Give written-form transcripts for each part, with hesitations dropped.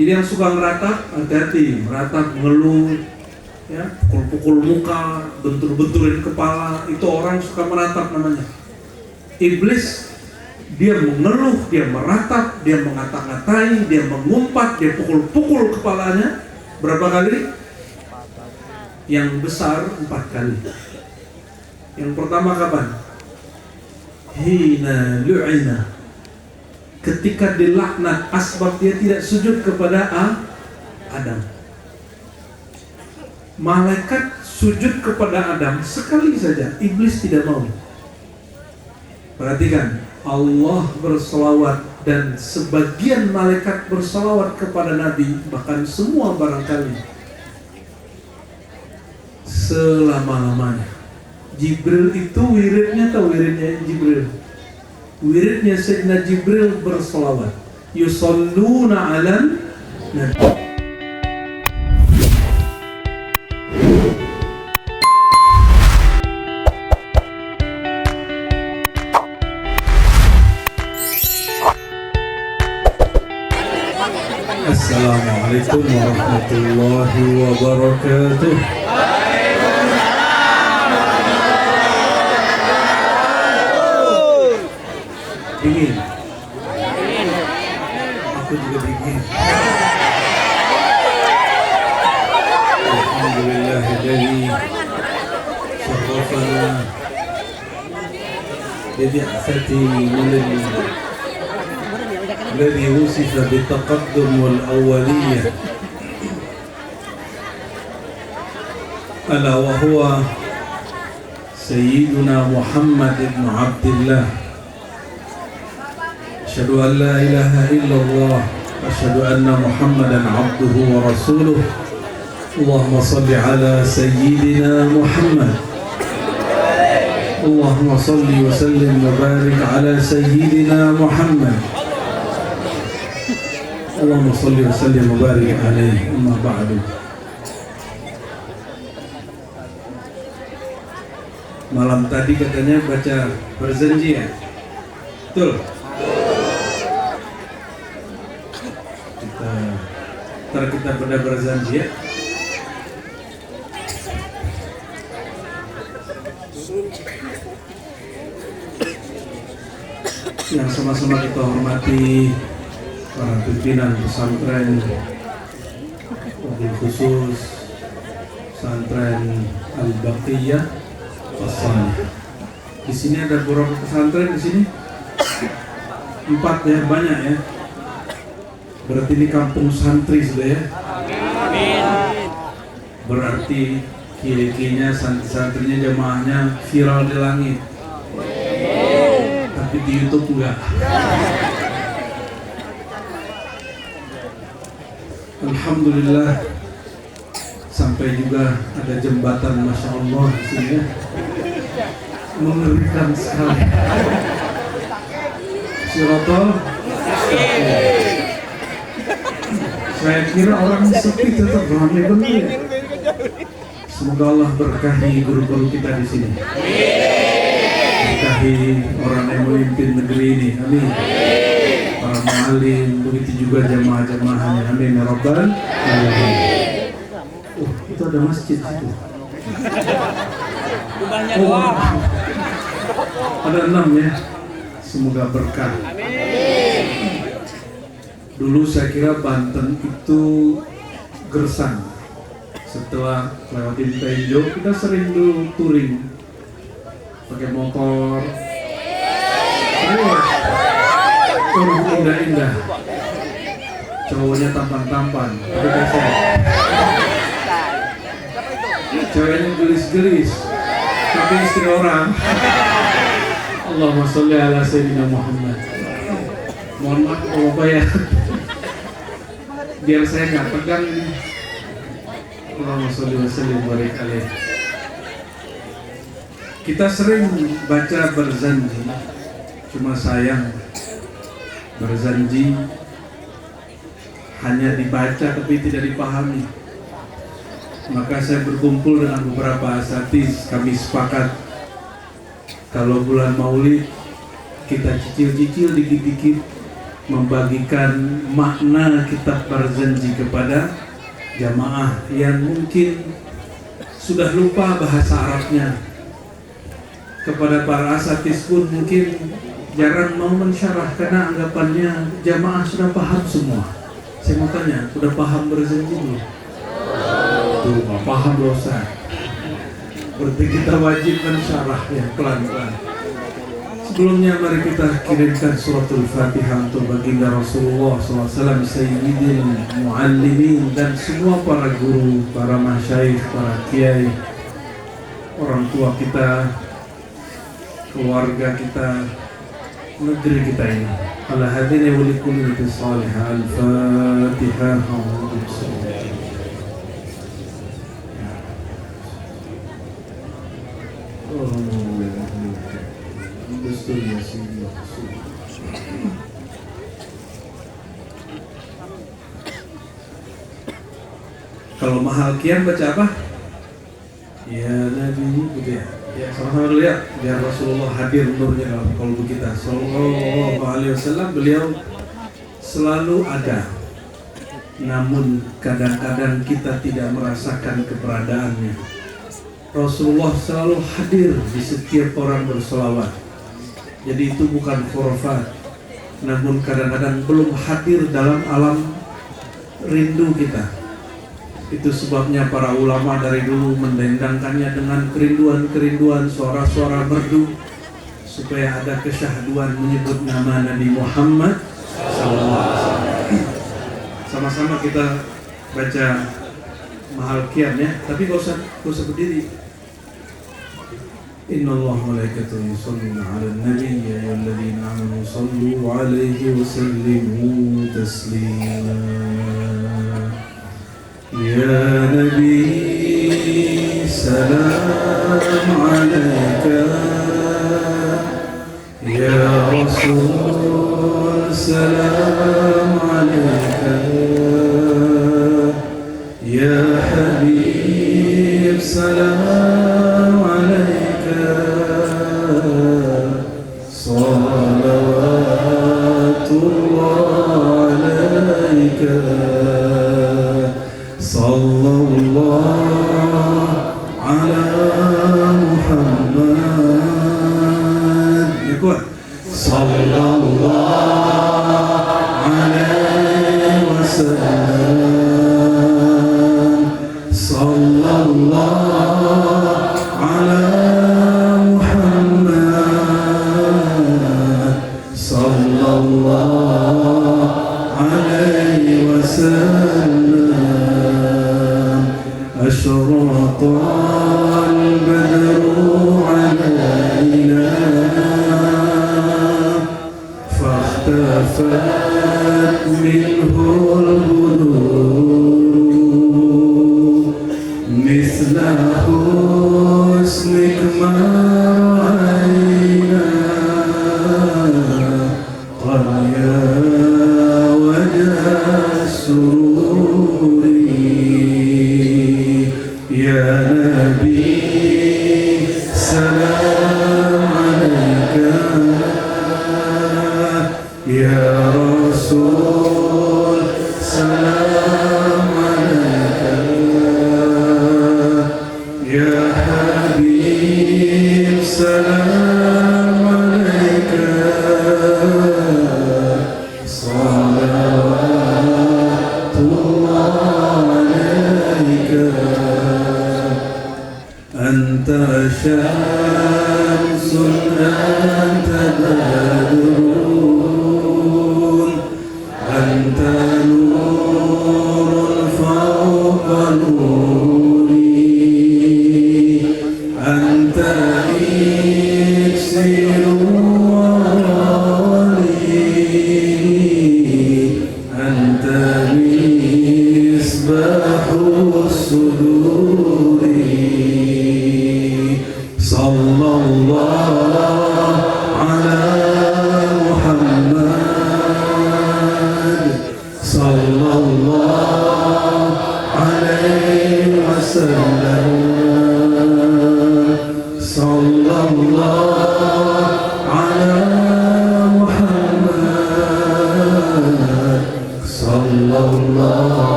Jadi yang suka ngeratap, hati-hati, meratap, mengeluh, ya, pukul-pukul muka, bentur-benturin kepala, itu orang suka meratap namanya. Iblis, dia mengeluh, dia meratap, dia mengata-ngatai, dia mengumpat, dia pukul-pukul kepalanya. Berapa kali? Yang besar 4 kali. Yang pertama kapan? Hina lu'ina, ketika dilaknat, asbab dia tidak sujud kepada Adam. Malaikat sujud kepada Adam sekali saja, iblis tidak mau. Perhatikan, Allah berselawat dan sebagian malaikat berselawat kepada Nabi, bahkan semua barangkali selama-lamanya. Jibril itu wiridnya, atau wiridnya Jibril? Wiridnya Sayyidina Jibril berselawat. Yusalluna 'alan Nabi. Assalamualaikum warahmatullahi wabarakatuh. Dingin. Aku juga dingin. Alhamdulillahilladzi syarrafana bi'athati الذي وصف بالتقدم والأولية ألا وهو سيدنا محمد بن عبد الله. أشهد أن لا إله إلا الله أشهد أن محمدا عبده ورسوله. اللهم صل على سيدنا محمد. اللهم صل وسلم وبارك على سيدنا محمد. Allahumma salli wa sallim wa barik alaihi, amma ba'du. Malam tadi katanya baca berzanji ya? Betul? Kita pada berzanji ya? Yang sama-sama kita hormati para pimpinan pesantren, wabil khusus pesantren Al-Baqiyah As-Salih. Di sini ada beberapa pesantren di sini. 4 ya, banyak ya. Berarti ini kampung santri sudah ya. Berarti kira-kiranya santri-santrinya, jamaahnya viral di langit. Tapi di YouTube enggak. Alhamdulillah, sampai juga ada jembatan, masya Allah di sini ya. Mengerikan sekali. Sirotol. Saya kira orang sepi tetap ramai benar ya. Semoga Allah berkahi guru-guru kita di sini. Berkahi orang yang memimpin negeri ini. Amin. Para mu'alim, begitu juga jamaah-jamaahnya. Amin ya rabbal alamin. Itu ada masjid itu. Ada 6 ya. Semoga berkah. Dulu saya kira Banten itu gersang. Setelah lewatin Tenjo, kita sering dulu touring pakai motor. Indah-indah, cowoknya tampan-tampan, tapi keset. Ceweknya gelis-gelis, tapi istri orang. Allahumma sholli ala sayyidina Muhammad. Mohon maaf Bapak ya, biar saya nggak tegang ini. Allahumma sholli wa sallim wa barik alaihi. Kita sering baca berzanji, cuma sayang berzanji hanya dibaca tapi tidak dipahami. Maka saya berkumpul dengan beberapa asatiz, kami sepakat kalau bulan Maulid kita cicil-cicil dikit-dikit membagikan makna kitab berjanji kepada jamaah yang mungkin sudah lupa bahasa Arabnya. Kepada para asatis pun mungkin jarang mau mensyarah karena anggapannya jamaah sudah paham semua. Saya mau tanya, sudah paham berjanji belum? Tuh, nggak paham dosa. Berarti kita wajib mensyarah ya pelan-pelan. Sebelumnya mari kita kirimkan suratul Fatihah untuk baginda Rasulullah SAW, Sayyidil Muallimin, dan semua para guru, para masyayikh, para kiai, orang tua kita, keluarga kita, negeri kita ini. Ala hadini wa likulli salihah. Al-Fatihah. Kalau mahal kian baca apa? Ya Nabi, gitu ya. Ya sama-sama dulu ya, biar Rasulullah hadir nurnya dalam kalbu kita. Sallallahu alaihi wasallam, beliau selalu ada. Namun kadang-kadang kita tidak merasakan keberadaannya. Rasulullah selalu hadir di setiap orang berselawat. Jadi itu bukan khurafat. Namun kadang-kadang belum hadir dalam alam rindu kita. Itu sebabnya para ulama dari dulu mendendangkannya dengan kerinduan-kerinduan, suara-suara merdu, supaya ada kesyahduan menyebut nama Nabi Muhammad SAW. Sama-sama kita baca mahal kian ya, tapi gak usah berdiri. Innallaha wa malaikatahu yusholluna 'alan nabiy ya ayyuhalladzina amanu shallu 'alaihi wa sallimu taslima. Ya Nabi, salam alaika. Ya Rasul, salam alaika. Ya Habib, salam alaika. Salawatullah alaika. Sallallahu ala Muhammad. Ya kuat. Sallallahu alaihi wasallam. Sallallahu ala Muhammad. Sallallahu alaihi wasallam. أشرق البدر علينا فاختفت منه البدور مثل حسنك ما رأينا قد يا وجه السرور. Ya Nabi, salam alaika. Ya Rasul, salam alaika. Ya Habib, salam alaika. Salawatullah alaika. Anta syamsun anta badrun anta nurun fawqa nuri anta iksirun wali anta misbahus suduri. Sallallahu ala Muhammad. Sallallahu alaihi wasallam. Sallallahu ala Muhammad.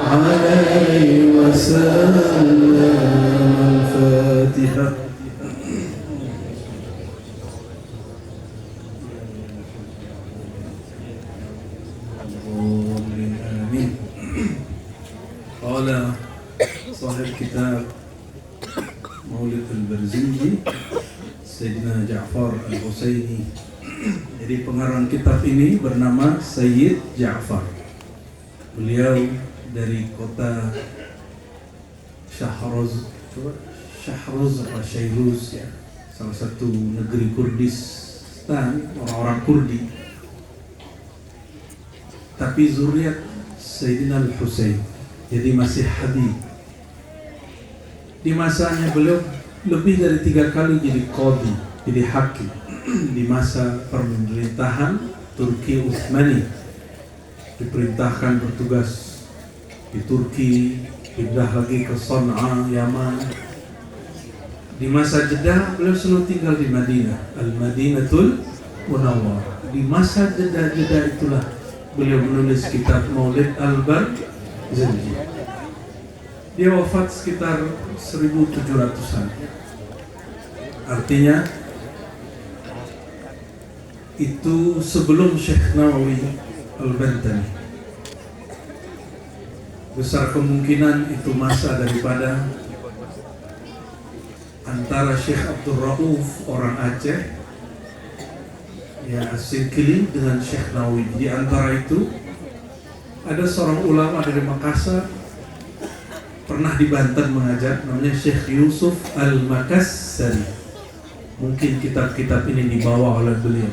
عليه وسلم. الفاتحة. آمين. قال صاحب kitab Maulid al-Barzinji, Sayyidina Ja'far al-Husaini. Jadi pengarang kitab ini bernama Sayyid Ja'far. Beliau dari kota Shahruz apa Shahruz ya, salah satu negeri Kurdistan, orang-orang Kurdi. Tapi zuriat Sayyidina al-Husain, jadi masih Habib. Di masanya beliau lebih dari 3 kali jadi qadhi, jadi hakim di masa pemerintahan Turki Utsmani. Diperintahkan bertugas di Turki, pindah lagi ke Sana'a, Yaman. Di masa jeda beliau selalu tinggal di Madinah, Al-Madinatul Munawwarah. Di masa jeda-jeda itulah beliau menulis kitab Maulid al-Barzinji. Dia wafat sekitar 1700-an. Artinya itu sebelum Syekh Nawawi al-Bantani. Besar kemungkinan itu masa daripada antara Syekh Abdul Rauf orang Aceh ya As-Sirkili dengan Syekh Nawawi. Di antara itu ada seorang ulama dari Makassar, pernah di Banten mengajar, namanya Syekh Yusuf Al-Makassari. Mungkin kitab-kitab ini dibawa oleh beliau.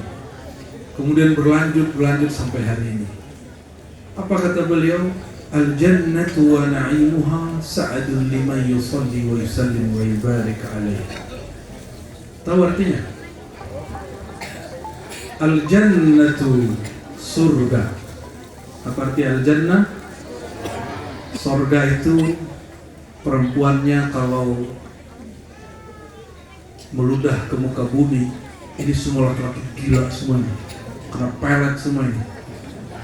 Kemudian berlanjut sampai hari ini. Apa kata beliau? Al-jannatu wa na'imuha sa'adun liman yusalli wa yusallim wa yubarik alaih. Tahu artinya? Al-jannatu surga. Apa arti al-jannah? Surga itu perempuannya kalau meludah ke muka bumi, ini semua laki-laki gila semuanya, kena pelet semuanya.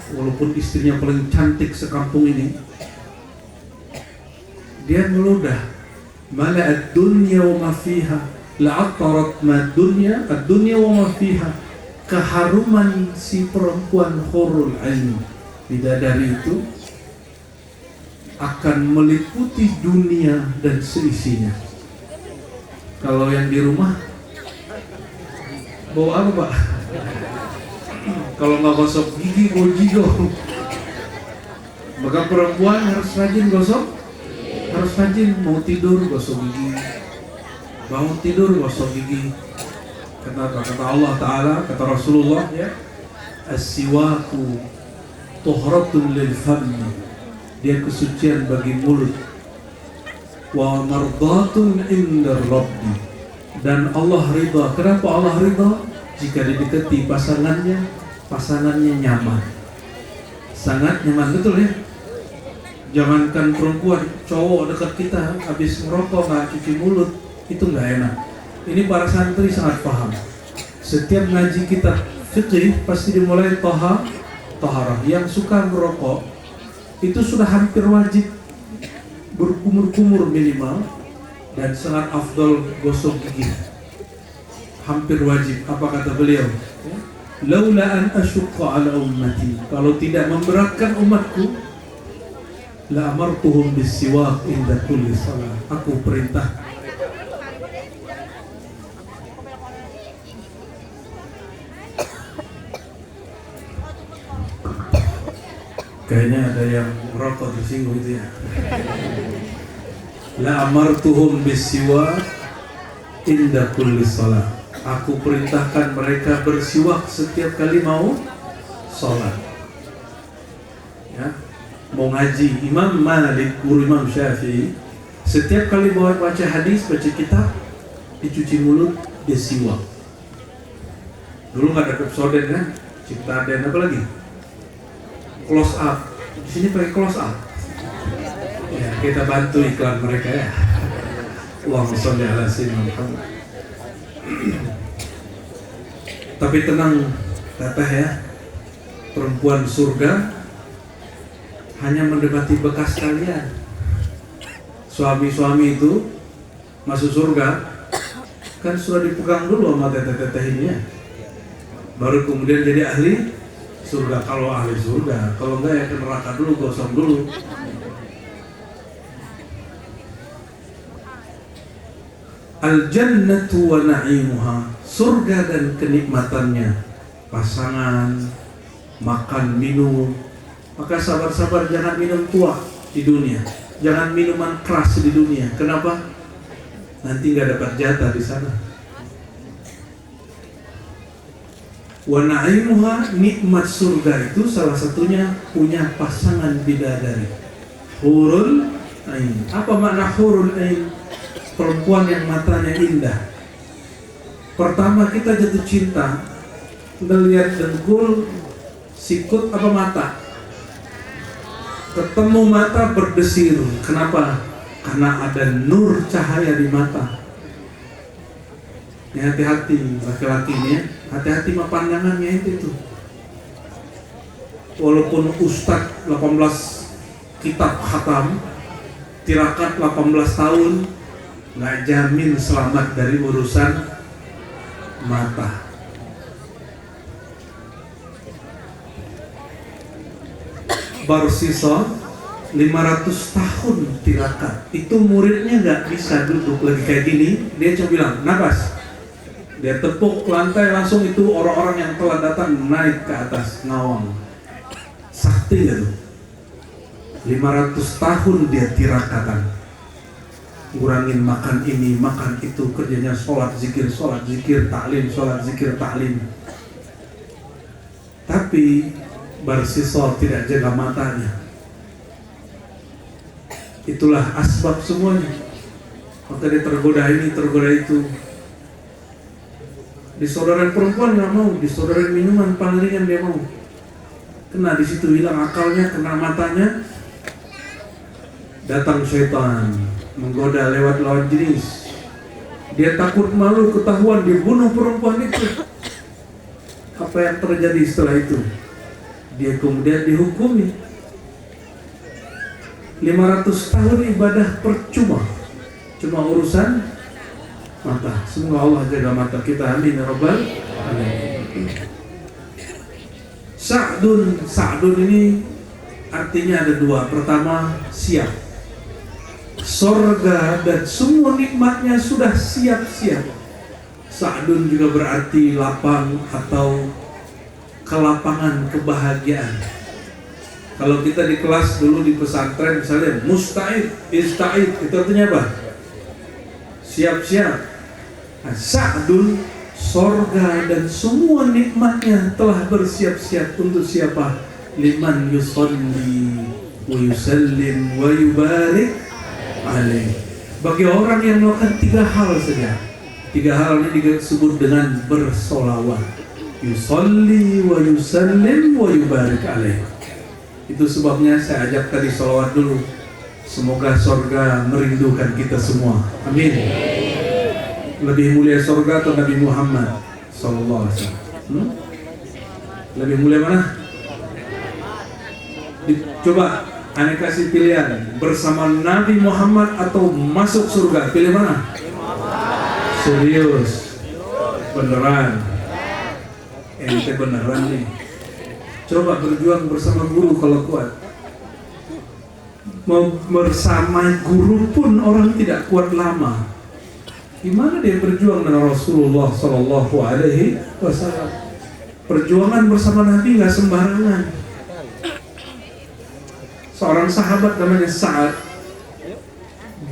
Walaupun istrinya paling cantik sekampung ini, dia meludah. Mala ad-dunya wa ma fiha, la'atarat ma dunya ad-dunya wa ma fiha. Keharuman si perempuan hurul ain, bidadari itu akan meliputi dunia dan seisinya. Kalau yang di rumah bawa apa Pak? Kalau nggak gosok gigi mau jigo. Maka perempuan harus rajin gosok, harus rajin. Mau tidur gosok gigi, bangun tidur gosok gigi. Kata Allah Ta'ala, kata Rasulullah ya, as-siwaku tuhratun lil fammi, dia kesucian bagi mulut, wa mardatun inda rabbi, dan Allah ridha. Kenapa Allah ridha? Jika didekati pasangannya nyaman, sangat nyaman, betul ya. Jangankan perempuan, cowok dekat kita habis ngerokok nggak cuci mulut, itu nggak enak. Ini para santri sangat paham. Setiap ngaji kita fikih pasti dimulai taharah. Yang suka merokok itu sudah hampir wajib berkumur-kumur minimal, dan sangat afdal gosok gigi, hampir wajib. Apa kata beliau? Laula an asyqa ala ummati, kalau tidak memberatkan umatku, la amartuhum bis-siwak inda kulli salat, aku perintah kayaknya ada yang merokok tersinggung itu ya. La amartuhum bisiwak inda kulli salat, aku perintahkan mereka bersiwak setiap kali mau sholat ya. Mau ngaji, Imam Malik, guru Imam Syafi'i, setiap kali mau baca hadis, baca kitab, dicuci mulut, dia siwak. Dulu nggak ada Pepsodent kan, Ciptaden apa lagi, close up. Di sini pakai close up. Ya, kita bantu iklan mereka ya. Allahumma sholli ala sayyidina Muhammad. Tapi tenang teteh ya, perempuan surga hanya mendekati bekas kalian. Suami-suami itu masuk surga kan sudah dipegang dulu sama teteh-teteh ini ya, baru kemudian jadi ahli surga. Kalau ahli surga, kalau enggak ya ke neraka dulu, gosong dulu. Al-jannatu wa na'imuha, surga dan kenikmatannya, pasangan, makan, minum. Maka sabar-sabar, jangan minum tua di dunia, jangan minuman keras di dunia. Kenapa? Nanti nggak dapat jatah di sana. Wa na'imuha, nikmat surga itu salah satunya punya pasangan bidadari, hurul ain. Apa makna hurul ain? Perempuan yang matanya indah. Pertama kita jatuh cinta, ngelihat dengkul, sikut apa mata. Ketemu mata berdesir. Kenapa? Karena ada nur cahaya di mata. Ya, hati-hati laki-lakinya, hati-hati sama pandangannya itu. Walaupun ustadz 18 kitab khatam, tirakat 18 tahun, nggak jamin selamat dari urusan mata. Barsisa 500 tahun tirakat, itu muridnya nggak bisa duduk lagi kayak gini, dia cuma bilang nafas, dia tepuk lantai, langsung itu orang-orang yang telah datang naik ke atas ngawang. Sakti nggak tuh? 500 tahun dia tirakatan, ngurangin makan ini, makan itu, kerjanya sholat zikir, taklim, sholat zikir, taklim. Tapi Barsisa tidak jaga matanya. Itulah asbab semuanya. Maka dia tergoda ini, tergoda itu. Disodorin perempuan nggak mau, disodorin minuman paling ringan dia mau. Kena di situ, hilang akalnya, kena matanya. Datang syaitan menggoda lewat lawan jenis. Dia takut malu ketahuan dia bunuh perempuan itu. Apa yang terjadi setelah itu? Dia kemudian dihukumi 500 tahun ibadah percuma, cuma urusan mata. Semoga Allah jaga mata kita, amin ya rabbal alamin. Sa'dun ini artinya ada dua. Pertama, siap. Sorga dan semua nikmatnya sudah siap-siap. Sa'dun juga berarti lapang atau kelapangan kebahagiaan. Kalau kita di kelas dulu di pesantren misalnya musta'id, ista'id, itu artinya apa? Siap-siap. Nah, Sa'dun, sorga dan semua nikmatnya telah bersiap-siap untuk siapa? Liman yusalli wa yusallim wa yubarik alaih. Bagi orang yang melakukan 3 hal saja. 3 hal ini disebut dengan bersolawat. Yusalli wa yusallim wa yubarik alaih. Itu sebabnya saya ajak tadi sholawat dulu. Semoga sorga merindukan kita semua. Amin. Lebih mulia sorga atau Nabi Muhammad sallallahu alaihi wasallam? Lebih mulia mana? Coba aneh kasih pilihan, bersama Nabi Muhammad atau masuk surga, pilih mana? Serius? Beneran? Ente beneran nih. Coba berjuang bersama guru kalau kuat. Mau bersama guru pun orang tidak kuat lama. Gimana dia berjuang dengan Rasulullah Sallallahu Alaihi Wasallam? Perjuangan bersama Nabi nggak sembarangan. Seorang sahabat namanya Sa'ad,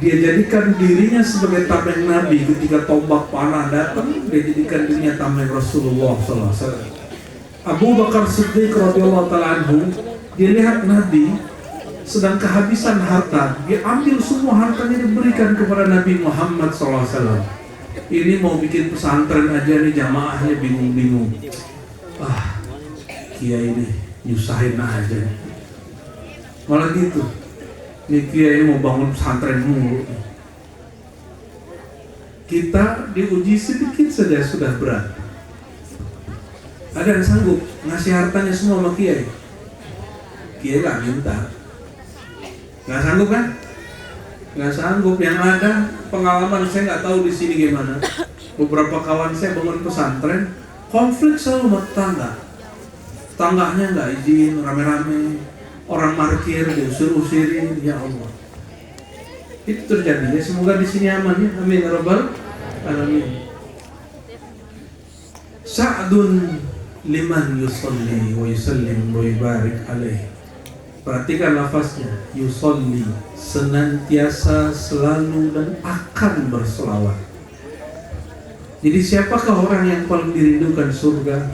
dia jadikan dirinya sebagai tameng Nabi. Ketika tombak panah datang, dia jadikan dirinya tameng Rasulullah Sallallahu Alaihi Wasallam. Abu Bakar Siddiq radhiyallahu ta'ala anhu, dia lihat Nabi sedang kehabisan harta, dia ambil semua hartanya diberikan kepada Nabi Muhammad SAW. Ini mau bikin pesantren aja nih, jamaahnya bingung-bingung. Kiai ini nyusahin aja. Malah gitu, nih kiai mau bangun pesantren mulu. Kita diuji sedikit saja sudah berat. Ada yang sanggup ngasih hartanya semua sama kiai. Kiai gak minta, Nggak sanggup kan? Nggak sanggup. Yang ada pengalaman saya nggak tahu di sini gimana. Beberapa kawan saya bangun pesantren, konflik selalu sama tetangga. Tetangganya nggak izin, rame-rame, orang parkir diusir-usirin, ya Allah. Itu terjadi. Ya semoga di sini aman ya. Amin ya rabbal alamin. Sa'dun liman yusalli wa yusallim wa yubarik alaih. Perhatikan lafaznya, yusalli, senantiasa, selalu, dan akan berselawat. Jadi siapakah orang yang paling dirindukan surga?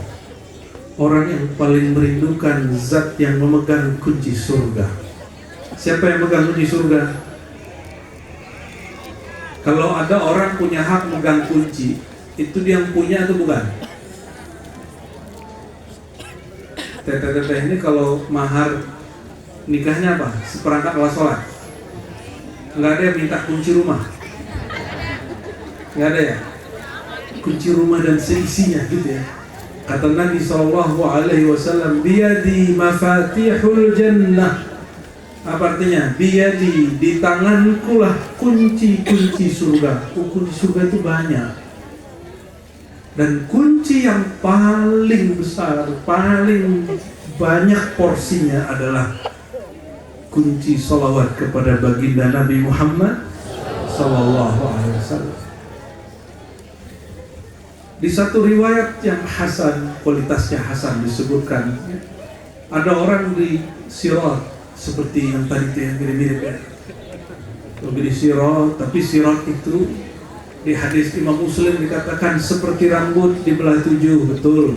Orang yang paling merindukan zat yang memegang kunci surga. Siapa yang memegang kunci surga? Kalau ada orang punya hak megang kunci, itu dia yang punya atau bukan? Teteh-teteh ini kalau mahar nikahnya apa? Seperangkat alat sholat. Nggak ada yang minta kunci rumah. Nggak ada ya? Kunci rumah dan seisinya gitu ya. Kata Nabi SAW, biyadi mafatihul jannah. Apa artinya? Biyadi, di tanganku lah kunci-kunci surga. Kunci surga itu banyak. Dan kunci yang paling besar, paling banyak porsinya adalah kunci salawat kepada baginda Nabi Muhammad SAW. Di satu riwayat yang hasan, kualitasnya hasan, disebutkan ada orang di Sirat seperti yang tadi itu yang mirip-mirip ya. Lebih di Sirat, tapi Sirat itu di hadis Imam Muslim dikatakan seperti rambut dibelah 7, betul.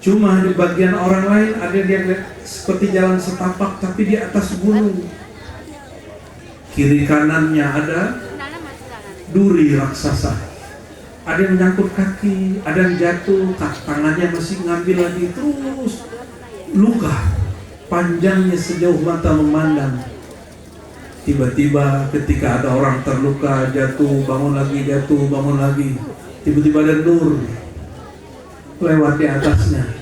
Cuma di bagian orang lain ada yang seperti jalan setapak tapi di atas gunung. Kiri kanannya ada duri raksasa. Ada yang menyangkut kaki, ada yang jatuh, tangannya masih ngambil lagi, terus luka panjangnya sejauh mata memandang. Tiba-tiba ketika ada orang terluka, jatuh, bangun lagi, jatuh, bangun lagi. Tiba-tiba ada nur lewat di atasnya,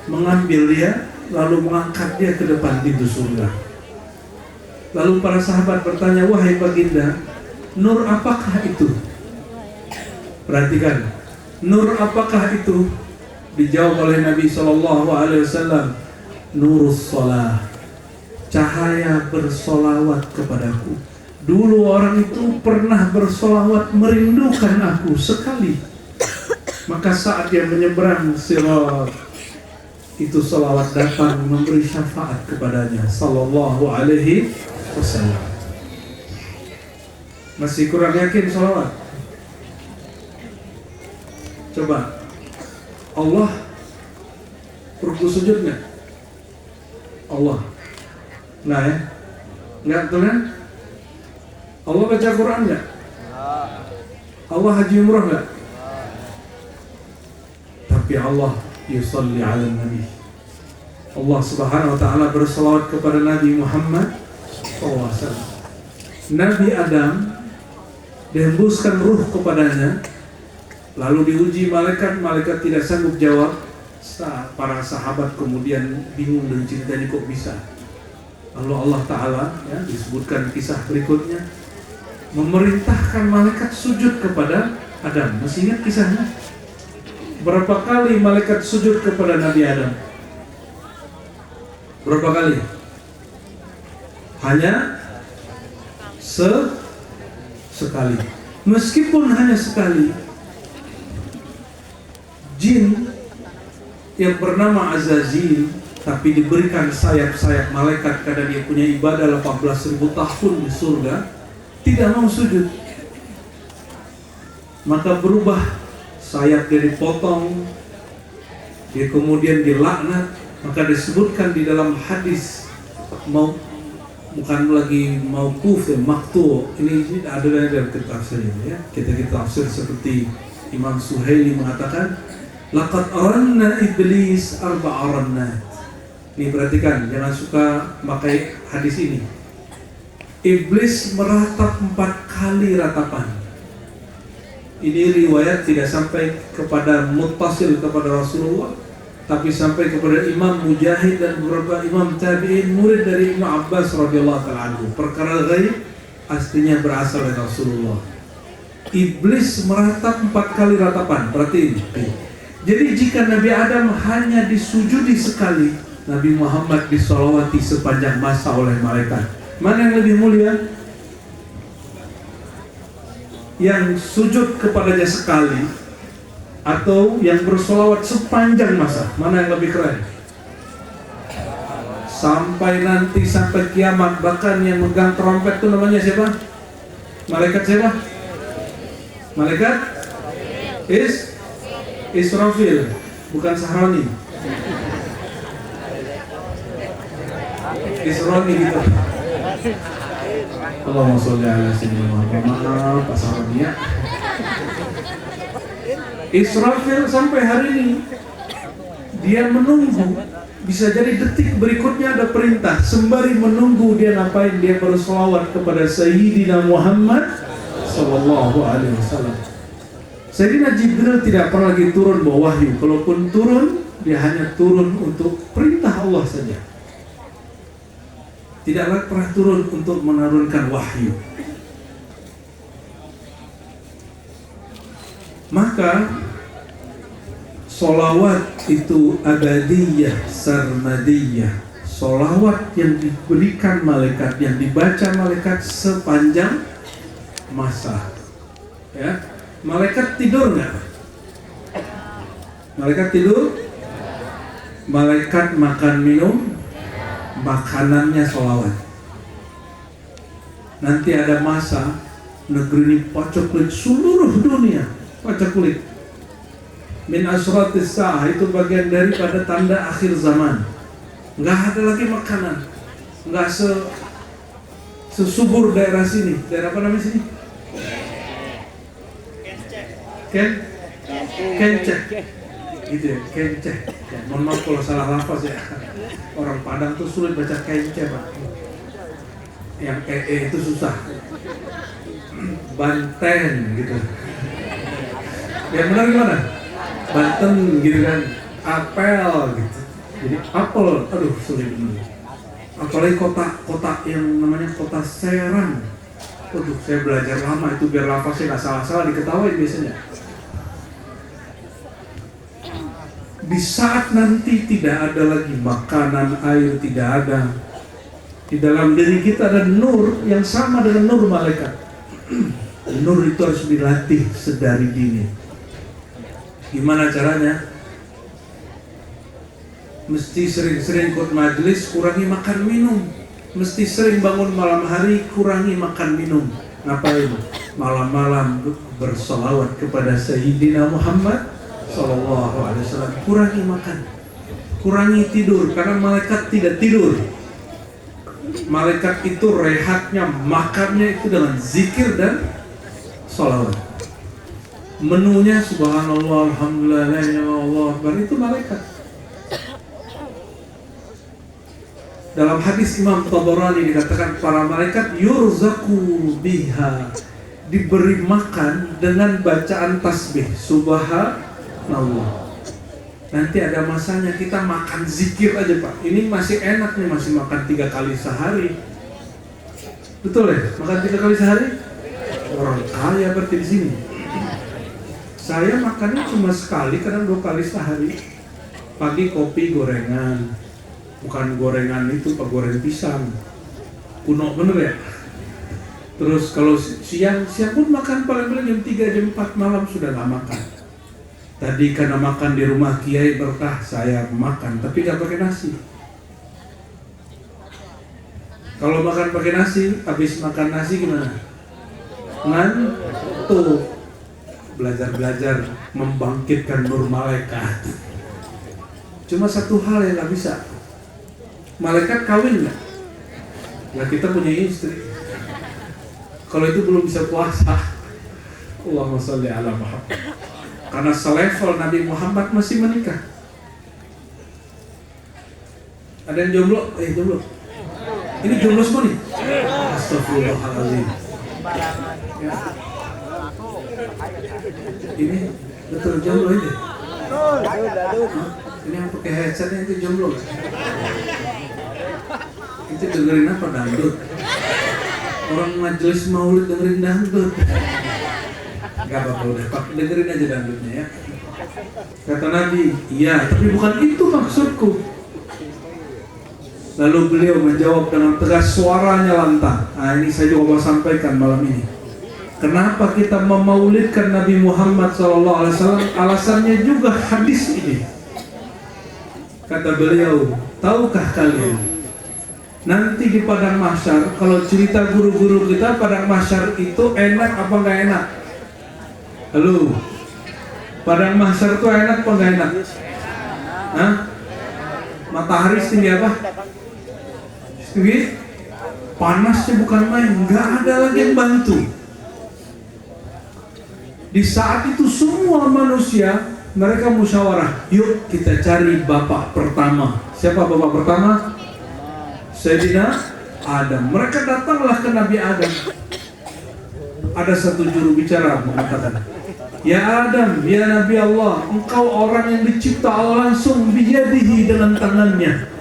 mengambil dia, lalu mengangkat dia ke depan pintu surga. Lalu para sahabat bertanya, wahai baginda, nur apakah itu? Perhatikan, nur apakah itu? Dijawab oleh Nabi SAW, nurus shalah, cahaya bersolawat kepadaku. Dulu orang itu pernah bersolawat merindukan aku sekali. Maka saat dia menyeberang sirat, itu salawat datang memberi syafaat kepadanya sallallahu alaihi wasallam. Masih kurang yakin salawat? Coba, Allah perlu sujud nggak? Allah, nah ya, nggak betul kan? Allah baca Quran nggak? Allah haji umrah nggak? Tapi Allah yusalli ala Nabi. Allah subhanahu wa ta'ala bersalawat kepada Nabi Muhammad SAW. Nabi Adam dihembuskan ruh kepadanya, lalu diuji malaikat, malaikat tidak sanggup jawab. Para sahabat kemudian bingung dan ceritanya kok bisa. Lalu Allah Ta'ala, ya, disebutkan kisah berikutnya, memerintahkan malaikat sujud kepada Adam. Masih ingat kisahnya? Berapa kali malaikat sujud kepada Nabi Adam? Berapa kali? Hanya sekali. Meskipun hanya sekali, jin yang bernama Azazil tapi diberikan sayap-sayap malaikat karena dia punya ibadah 18.000 tahun di surga, tidak mau sujud. Maka berubah, sayap dia dipotong, dia kemudian dilaknat. Maka disebutkan di dalam hadis, bukan lagi mauquf ya, maqtu'. Ini ada dalam tafsir ini ya. Kita tafsir seperti Imam Suhaili mengatakan, laqad aranna iblis arba'a rannat. Nih perhatikan, jangan suka pakai hadis ini. Iblis meratap 4 kali ratapan. Ini riwayat tidak sampai kepada muttasil kepada Rasulullah, tapi sampai kepada Imam Mujahid dan beberapa imam tabi'in murid dari Ibnu Abbas radhiyallahu ta'ala anhu. Perkara ghaib aslinya berasal dari Rasulullah. Iblis meratap 4 kali ratapan. Berarti ini. Jadi jika Nabi Adam hanya disujudi sekali, Nabi Muhammad disolawati sepanjang masa oleh malaikat. Mana yang lebih mulia? Yang sujud kepadanya sekali atau yang bersolawat sepanjang masa? Mana yang lebih keren? Sampai nanti, sampai kiamat. Bahkan yang megang trompet itu namanya siapa? Malaikat siapa? Malaikat Israfil, bukan Sahroni. Israfil gitu. Allahumma sholli ala sayyidina Muhammad. Pak Sahroni ya. Israfil sampai hari ini dia menunggu. Bisa jadi detik berikutnya ada perintah. Sembari menunggu dia ngapain? Dia bersolawat kepada Sayyidina Muhammad Sallallahu Alaihi Wasallam. Sayyidina Jibril tidak pernah lagi turun bawa wahyu. Kalaupun turun, dia hanya turun untuk perintah Allah saja. Tidaklah pernah turun untuk menurunkan wahyu. Maka solawat itu abadiyah, sarmadiyah. Solawat yang diberikan malaikat, yang dibaca malaikat sepanjang masa. Ya, malaikat tidur nggak? Malaikat tidur? Malaikat makan minum, makanannya solawat. Nanti ada masa negeri ini pacak kulit, seluruh dunia pacak kulit. Min asratis sa'ah, itu bagian daripada tanda akhir zaman. Nggak ada lagi makanan, nggak sesubur daerah sini. Daerah apa namanya sini? Kenceh. Gitu ya, kenceh. Ya, mohon maaf kalau salah lafaz ya. Orang Padang tuh sulit baca kenceh, Pak. Yang itu susah. Banten gitu. Yang benar gimana? Banten gitu kan. Apel gitu. Jadi apel, aduh sulit benar. Apalagi kota yang namanya kota Serang. Aduh, saya belajar lama itu biar lafaznya nggak salah-salah diketawain biasanya. Di saat nanti tidak ada lagi makanan, air tidak ada. Di dalam diri kita ada nur yang sama dengan nur malaikat. Nur itu harus dilatih sedari dini. Gimana caranya? Mesti sering-sering ikut majelis, kurangi makan minum. Mesti sering bangun malam hari, kurangi makan minum. Ngapain? Malam-malam bersolawat kepada Sayyidina Muhammad Sallallahu Alaihi Wasallam. Kurangi makan, kurangi tidur, karena malaikat tidak tidur. Malaikat itu rehatnya, makannya itu dengan zikir dan sholawat. Menunya subhanallah, alhamdulillah, la ilaha illallah, baru itu malaikat. Dalam hadis Imam Tabarani dikatakan para malaikat yurzaku biha, diberi makan dengan bacaan tasbih subhanallah. Nanti ada masanya kita makan zikir aja Pak. Ini masih enak nih, masih makan 3 kali sehari. Betul ya? Makan 3 kali sehari? Orang kaya berarti di sini. Saya makannya cuma sekali, kadang 2 kali sehari. Pagi kopi gorengan. Bukan gorengan itu, Pak, goreng pisang. Kuno bener ya? Terus kalau siang pun makan paling-paling jam 3, jam 4 malam sudah gak makan. Tadi karena makan di rumah Kiai Berkah, saya makan, tapi gak pakai nasi. Kalau makan pakai nasi, habis makan nasi gimana? Ngantuk. Belajar membangkitkan nur malaikat. Cuma satu hal yang gak bisa. Malaikat kawin nggak? Nah kita punya istri. Kalau itu belum bisa puasa. Allahumma sholli ala Muhammad. Karena selevel Nabi Muhammad masih menikah. Ada yang jomblo? Jomblo. Ini jomblo semua nih. Astagfirullahaladzim. Ya. Ini betul jomblo ini. Ini yang pakai headsetnya itu jomblo kan? Itu dengerin apa, dangdut? Orang majelis maulid dengerin dangdut. Gak apa-apa, udah Pak, dengerin aja dangdutnya ya. Kata Nabi, iya, tapi bukan itu maksudku. Lalu beliau menjawab dengan tegas, suaranya lantang. Nah, ini saya juga mau sampaikan malam ini. Kenapa kita memaulidkan Nabi Muhammad SAW? Alasannya juga hadis ini. Kata beliau, tahukah kalian, nanti di padang mahsyar, kalau cerita guru-guru kita, padang mahsyar itu enak apa nggak enak? Halo, padang mahsyar itu enak apa nggak enak? Hah? Matahari setinggi apa? Setinggi? Panasnya bukan main, nggak ada lagi yang bantu. Di saat itu semua manusia mereka musyawarah, yuk kita cari bapak pertama. Siapa bapak pertama? Sayyidina Adam. Mereka datanglah ke Nabi Adam. Ada satu juru bicara mengatakan, ya Adam, ya Nabi Allah, engkau orang yang dicipta Allah langsung biyadihi dengan tangannya.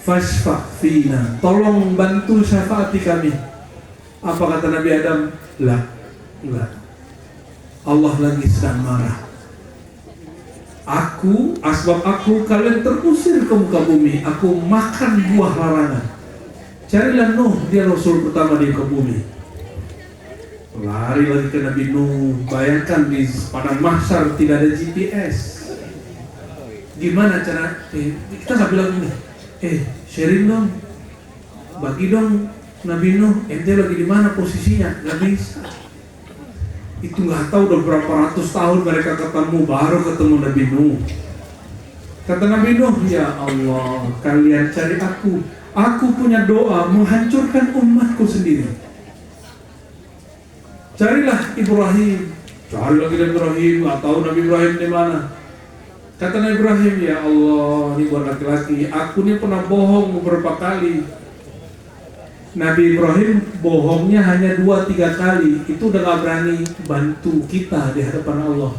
Fashfa' fina, tolong bantu syafaati kami. Apa kata Nabi Adam? Enggak. Allah lagi sedang marah. Asbab aku kalian terusir ke muka bumi. Aku makan buah larangan. Carilah Nuh, dia Rasul pertama di muka bumi. Lari lagi ke Nabi Nuh. Bayangkan di padang mahsyar tidak ada GPS. Gimana cara? Kita nggak bilang ini. Sharing dong, bagi dong Nabi Nuh. Ente lagi di mana posisinya? Nggak bisa. Itu nggak tahu udah berapa ratus tahun mereka ketemu, baru ketemu Nabi Nuh. Kata Nabi Nuh, ya Allah, kalian cari aku. Aku punya doa menghancurkan umatku sendiri. Carilah Ibrahim. Cari lagi Ibrahim, nggak tahu Nabi Ibrahim di mana. Kata Nabi Ibrahim, ya Allah, ini buat laki-laki. Aku ini pernah bohong beberapa kali. Nabi Ibrahim bohongnya hanya 2-3 kali. Itu udah gak berani bantu kita di hadapan Allah.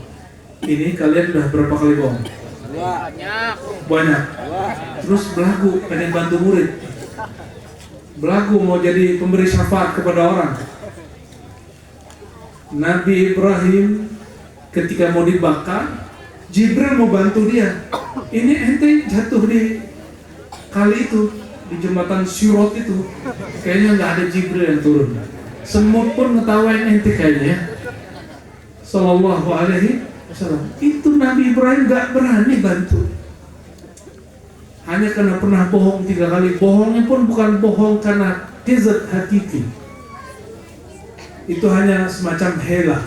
Ini kalian udah berapa kali bohong? Banyak. Terus belagu pengen bantu murid. Belagu mau jadi pemberi syafaat kepada orang. Nabi Ibrahim ketika mau dibakar, Jibril mau bantu dia. Ini ente jatuh di kali itu, di jembatan Syirot itu, kayaknya nggak ada Jibril yang turun. Semut pun ngetawain ente kayaknya. Sallallahu alaihi wasallam. Itu Nabi Ibrahim nggak berani bantu. Hanya karena pernah bohong 3 kali. Bohongnya pun bukan bohong karena kizat hakiki. Itu hanya semacam hela.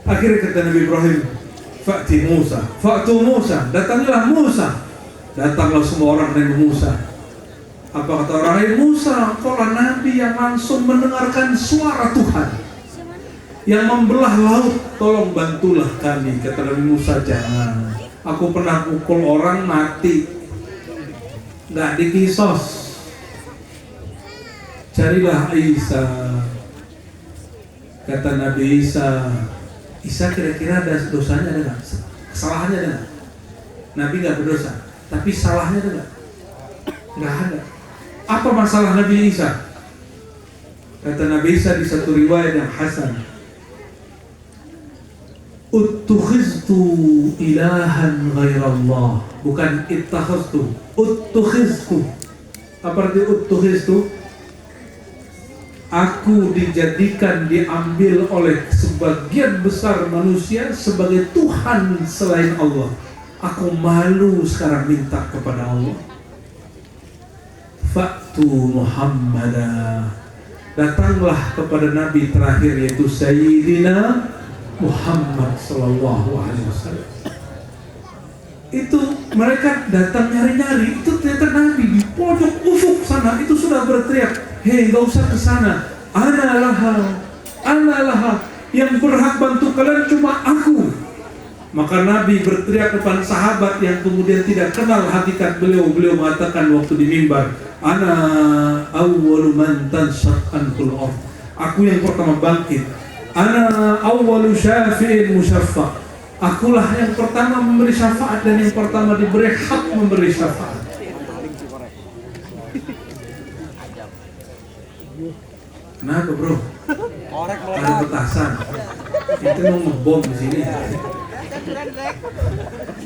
Akhirnya kata Nabi Ibrahim, Fa'ti Musa, datanglah Musa. Datanglah semua orang Nabi Musa. Apa kata orang Nabi Musa? Kaulah Nabi yang langsung mendengarkan suara Tuhan, yang membelah laut. Tolong bantulah kami. Kata Nabi Musa, jangan. Aku pernah pukul orang mati, nggak dikisos. Carilah Isa. Kata Nabi Isa, kira-kira ada dosanya ada nggak? Kesalahannya ada nggak? Nabi nggak berdosa, tapi salahnya ada nggak? Nggak ada. Apa masalah Nabi Isa? Kata Nabi Isa di satu riwayat yang hasan, Uttukhiztu ilahan ghairallah. Bukan ittakhaztu, uttukhiztu. Apa arti uttukhiztu? Aku dijadikan, diambil oleh sebagian besar manusia sebagai Tuhan selain Allah. Aku malu sekarang minta kepada Allah. Fa'tu Muhammadah. Datanglah kepada Nabi terakhir, yaitu Sayyidina Muhammad sallallahu alaihi wasallam. Itu mereka datang nyari-nyari. Itu ternyata Nabi di pojok ufuk sana itu sudah berteriak, hei, gak usah ke sana. Ana laha. Yang berhak bantu kalian cuma aku. Maka Nabi berteriak kepada sahabat yang kemudian tidak kenal hakikat beliau. Beliau mengatakan waktu di mimbar, Ana awwalu man tanshaqqan kul ardh. Aku yang pertama bangkit. Ana awwalu syafi'in musyaffa'. Akulah yang pertama memberi syafaat dan yang pertama diberi hak memberi syafaat. Kenapa bro? Ada petasan. Itu mau ngebom di sini.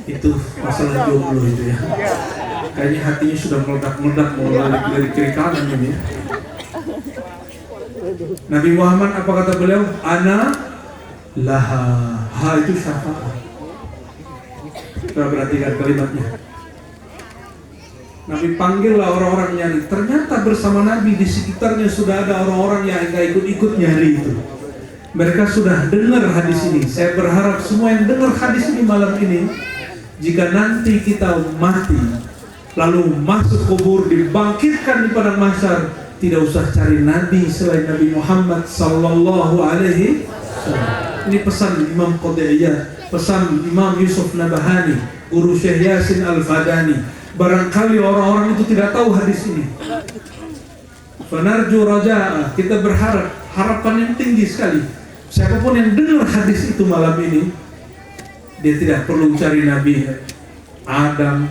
Itu masalah jomblo itu ya. Kayaknya hatinya sudah meledak-meledak mau lari dari kiri kanan ini ya. Nabi Muhammad apa kata beliau? Ana laha. Ha itu syafaat. Kita perhatikan kalimatnya. Nabi panggillah orang-orang nyari. Ternyata bersama Nabi di sekitarnya sudah ada orang-orang yang ikut-ikut nyari itu. Mereka sudah dengar hadis ini. Saya berharap semua yang dengar hadis ini malam ini, jika nanti kita mati lalu masuk kubur, dibangkitkan di padang mahsyar, tidak usah cari nabi selain Nabi Muhammad sallallahu alaihi wasallam. Ini pesan Imam Qadiyah, pesan Imam Yusuf Nabahani, guru Syekh Yasin Al-Fadani. Barangkali orang-orang itu tidak tahu hadis ini. Fanarju raja'a, kita berharap, harapan yang tinggi sekali. Siapapun yang dengar hadis itu malam ini, dia tidak perlu cari Nabi Adam,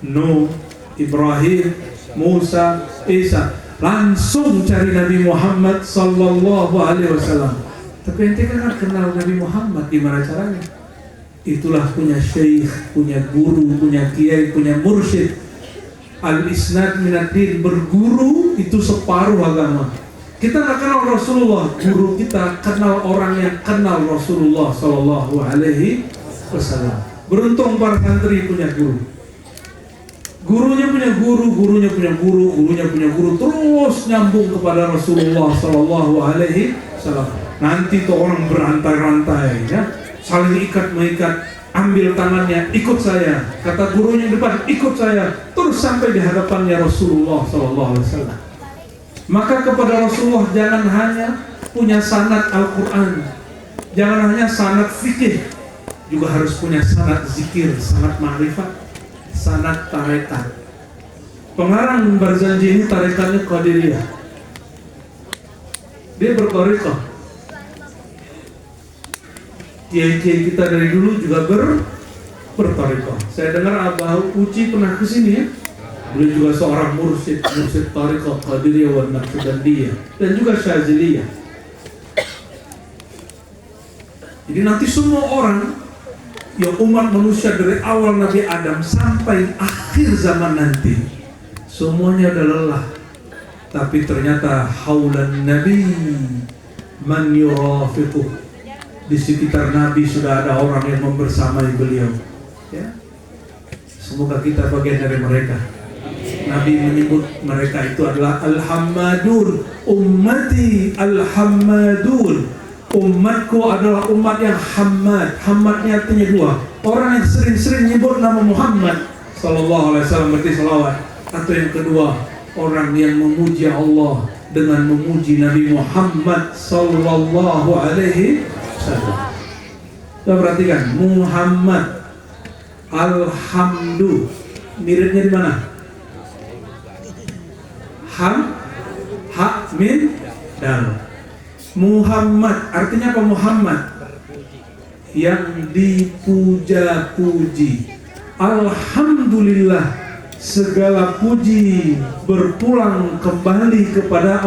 Nuh, Ibrahim, Musa, Isa. Langsung cari Nabi Muhammad sallallahu alaihi wasallam. Tapi ente kan kenal Nabi Muhammad, gimana caranya? Itulah punya syekh, punya guru, punya kiai, punya mursyid. Al-isnad minad-din, berguru itu separuh agama. Kita nggak kenal Rasulullah, guru kita kenal orang yang kenal Rasulullah sallallahu alaihi wasallam. Beruntung para santri punya guru. Gurunya punya guru, gurunya punya guru, gurunya punya guru, terus nyambung kepada Rasulullah sallallahu alaihi wasallam. Nanti tuh orang berantai-rantai ya, saling ikat-mengikat, ambil tangannya, ikut saya. Kata gurunya di depan, ikut saya, terus sampai di hadapannya Rasulullah sallallahu alaihi wasallam. Maka kepada Rasulullah jangan hanya punya sanad Al-Quran, jangan hanya sanad fikih, juga harus punya sanad zikir, sanad ma'rifat, sanad tarekat. Pengarang Barzanji ini tarekatnya Qadiriyah. Dia bertarekah. Kiai-kiai kita dari dulu juga bertarekah. Saya dengar Abah Uci pernah kesini ya. Beliau juga seorang mursyid tarekah Qadiriyah wa Naqsyabandiyah dan juga Syaziliyah. Jadi nanti semua orang yang umat manusia dari awal Nabi Adam sampai akhir zaman nanti, semuanya ada lelah. Tapi ternyata haulan Nabi man yurafiquh. Di sekitar Nabi sudah ada orang yang membersamai beliau. Ya. Semoga kita bagian dari mereka. Nabi menyebut mereka itu adalah Al-Hammadun, ummati Al-Hammadun. Umatku adalah umat yang hamad. Hamadnya artinya dua. Orang yang sering-sering nyebut nama Muhammad sallallahu alaihi wasallam, berarti salawat. Atau yang kedua, orang yang memuji Allah dengan memuji Nabi Muhammad sallallahu alaihi wasallam. Kita perhatikan Muhammad, alhamdu, miripnya di mana? Min, dal. Muhammad artinya apa? Muhammad yang dipuja-puji. Alhamdulillah, segala puji berpulang kembali kepada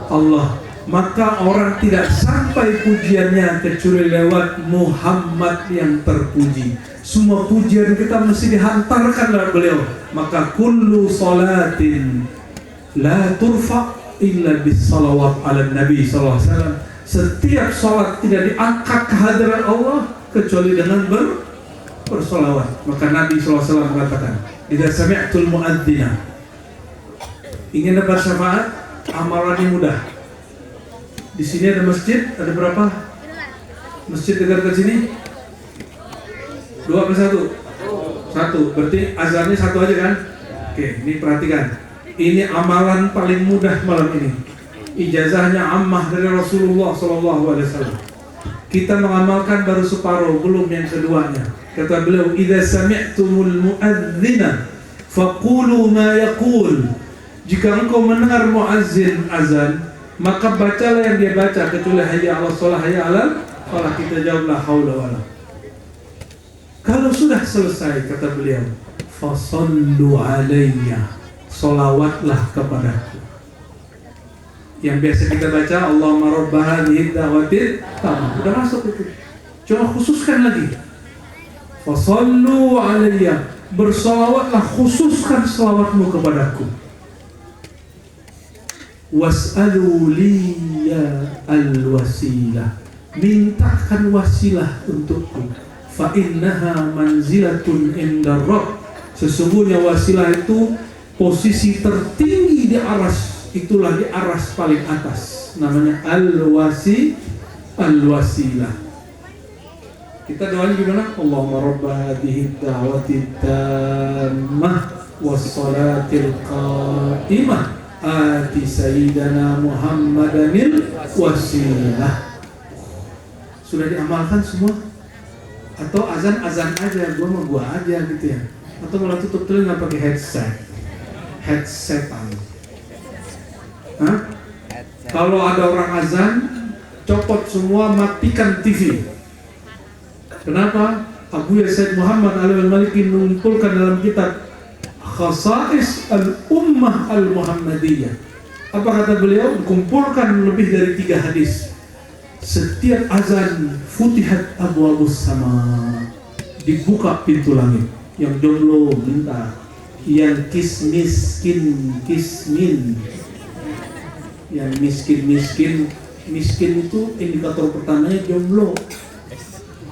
Allah. Maka orang tidak sampai pujiannya kecuali lewat Muhammad yang terpuji. Semua pujian kita mesti dihantarkan lewat beliau. Maka kullu salatin la turfa illa bis salawat ala Nabi sallallahu alaihi wasallam. Setiap salat tidak diangkat ke hadirat Allah kecuali dengan bersolawat. Maka Nabi sallallahu alaihi wasallam mengatakan, "Idza sami'tul muadzina." Ingin dapat syafaat, amalannya mudah. Di sini ada masjid, ada berapa? Masjid dekat sini? 2 plus 1? 1, berarti azannya 1 aja kan? Oke, ini perhatikan. Ini amalan paling mudah malam ini. Ijazahnya ammah dari Rasulullah SAW. Kita mengamalkan baru separuh, belum yang keduanya. Kata beliau, "Idza sami'tumul muadzina faqulu ma yaqul." Jika engkau mendengar muazzin azan, maka bacalah yang dia baca, kecuali hayya 'alas shalah, hayya 'alal falah. Kita jawab la haula wala. Kalau sudah selesai, kata beliau, fasallu alayya, solawatlah kepadaku. Yang biasa kita baca, Allahumma rabba hadhihi da'watil tammah. Udah masuk itu. Cuma khususkan lagi. Fasallu alayya, bersolawatlah, khususkan selawatmu kepadaku. Was'alu liya al-wasilah, mintakan wasilah untukku. Fa innaha manzilatun inda Rabb, sesungguhnya wasilah itu posisi tertinggi di aras, itulah di aras paling atas, namanya al-wasilah. Kita doanya gimana? Allahumma rabba hadhihi da'wati tammah was-salatil qa'imah ati sayyidana Muhammadanil wasilah. Sudah diamalkan semua? Atau azan-azan aja, gua aja gitu ya? Atau malah tutup telinga pakai headsetan? Hah? Kalau ada orang azan, copot semua, matikan TV. Kenapa? Abu Sayyid Muhammad Al-Maliki mengumpulkan dalam kitab Khasa'is al-Ummah al-Muhammadiyah. Apa kata beliau? Kumpulkan lebih dari 3 hadis. Setiap azan futihat abwabus sama, dibuka pintu langit. Yang jomblo minta, yang kismin, yang miskin itu indikator pertamanya jomblo.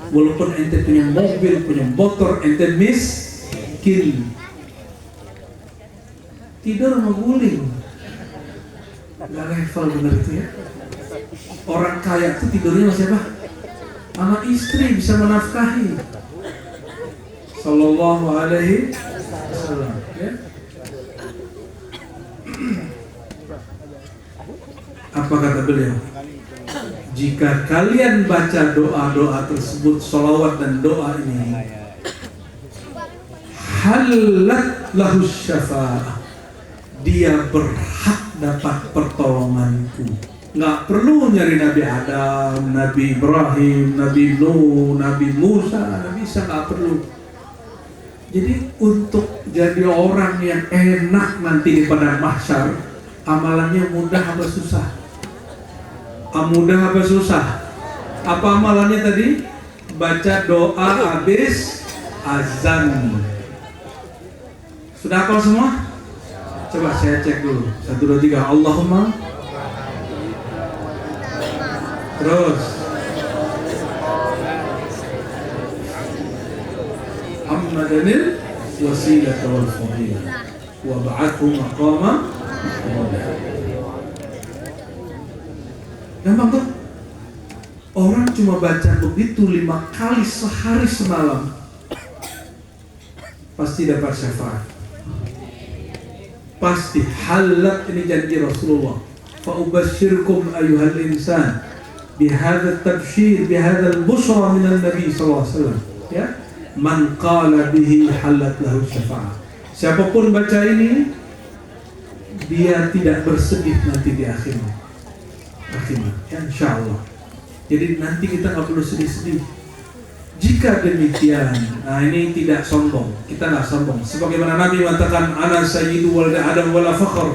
Walaupun ente punya mobil, punya motor, ente miskin. Tidur sama guling, gak level bener itu ya. Orang kaya itu tidurnya sama siapa? Sama istri, bisa menafkahi. Sallallahu alaihi wasallam ya. Apa kata beliau? Jika kalian baca doa-doa tersebut, sholawat dan doa ini, halat lahus syafa'ah, dia berhak dapat pertolonganku. Nggak perlu nyari Nabi Adam, Nabi Ibrahim, Nabi Nuh, Nabi Musa, Nabi Isa, nggak perlu. Jadi untuk jadi orang yang enak nanti di padang mahsyar, amalannya mudah apa susah? Mudah apa susah? Apa amalannya tadi? Baca doa habis azan. Sudah hafal semua? Coba saya cek dulu. 1, 2, 3. Allahumma. Terus. Muhammadanil wasilah wal fadilah wa ba'athu maqama. Gampang tuh. Orang cuma baca begitu 5 kali sehari semalam, pasti dapat syafaat. Pasti halat, ini janji Rasulullah. Fa ubasyirkum ayyuhal insan bihadza tabsyir bihadzal busra minan nabi sallallahu alaihi wasallam ya, man qala bihi halat lahu syafaat. Siapapun baca ini, dia tidak bersedih nanti di akhirnya ya, insyaallah. Jadi nanti kita nggak perlu sedih-sedih. Jika demikian, nah ini tidak sombong, kita nggak sombong. Sebagaimana Nabi mengatakan, ana sayyidu walad Adam wala fakhr,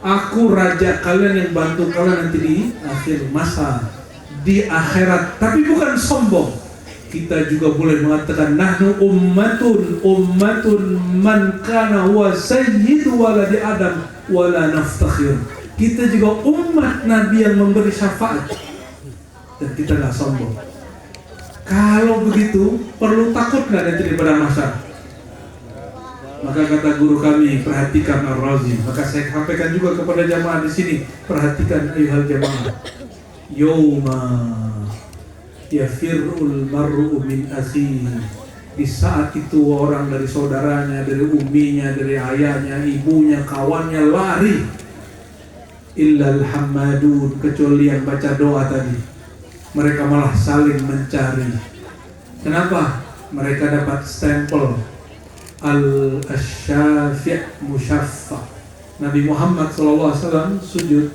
aku raja kalian yang bantu kalian nanti di akhir masa, di akhirat. Tapi bukan sombong. Kita juga boleh mengatakan, nahnu ummatun man kana huwa sayyidu walad Adam wala naftakhir. Kita juga umat Nabi yang memberi syafaat, dan kita nggak sombong. Kalau begitu, perlu takut nggak nanti di padang mahsyar? Maka kata guru kami, perhatikan Ar-Razi. Maka saya sampaikan juga kepada jamaah di sini, perhatikan ayuhal jamaah. Yawma yafirul mar'u min akhihi. Di saat itu orang dari saudaranya, dari umminya, dari ayahnya, ibunya, kawannya lari. Illal hammadun, kecuali yang baca doa tadi. Mereka malah saling mencari. Kenapa? Mereka dapat stempel al-syafi' musyaffa. Nabi Muhammad SAW sujud.